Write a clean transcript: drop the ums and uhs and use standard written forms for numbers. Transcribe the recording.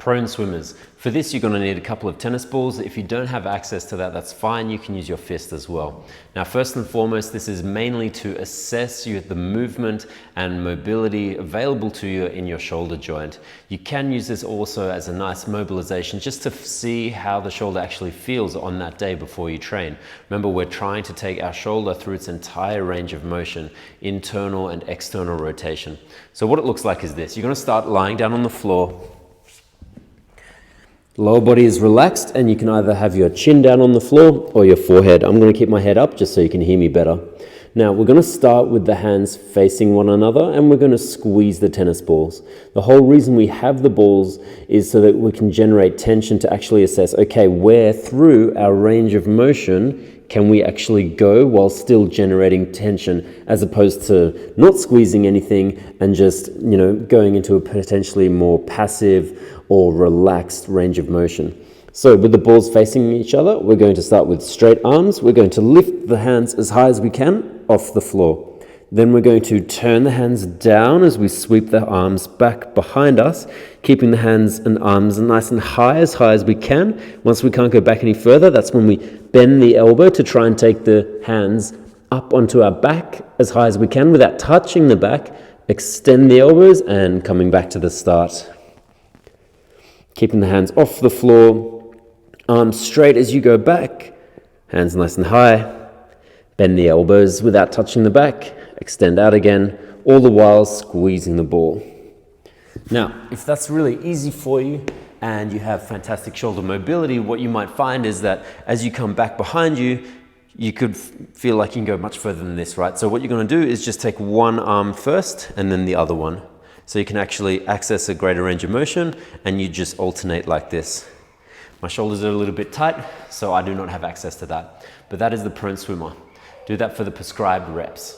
Prone swimmers. For this, you're going to need a couple of tennis balls. If you don't have access to that, that's fine. You can use your fist as well. Now, first and foremost, this is mainly to assess the movement and mobility available to you in your shoulder joint. You can use this also as a nice mobilization just to see how the shoulder actually feels on that day before you train. Remember, we're trying to take our shoulder through its entire range of motion, internal and external rotation. So what it looks like is this. You're going to start lying down on the floor. Lower body is relaxed, and you can either have your chin down on the floor or your forehead. I'm going to keep my head up just so you can hear me better. Now, we're going to start with the hands facing one another, and we're going to squeeze the tennis balls. The whole reason we have the balls is so that we can generate tension to actually assess, okay, where through our range of motion can we actually go while still generating tension, as opposed to not squeezing anything and just, going into a potentially more passive or relaxed range of motion. So with the balls facing each other, we're going to start with straight arms. We're going to lift the hands as high as we can off the floor. Then we're going to turn the hands down as we sweep the arms back behind us, keeping the hands and arms nice and high as we can. Once we can't go back any further, that's when we bend the elbow to try and take the hands up onto our back as high as we can without touching the back. Extend the elbows and coming back to the start. Keeping the hands off the floor, arms straight as you go back, hands nice and high. Bend the elbows without touching the back. Extend out again, all the while squeezing the ball. Now, if that's really easy for you and you have fantastic shoulder mobility, what you might find is that as you come back behind you, you could feel like you can go much further than this, right? So what you're going to do is just take one arm first and then the other one. So you can actually access a greater range of motion, and you just alternate like this. My shoulders are a little bit tight, so I do not have access to that. But that is the prone swimmer. Do that for the prescribed reps.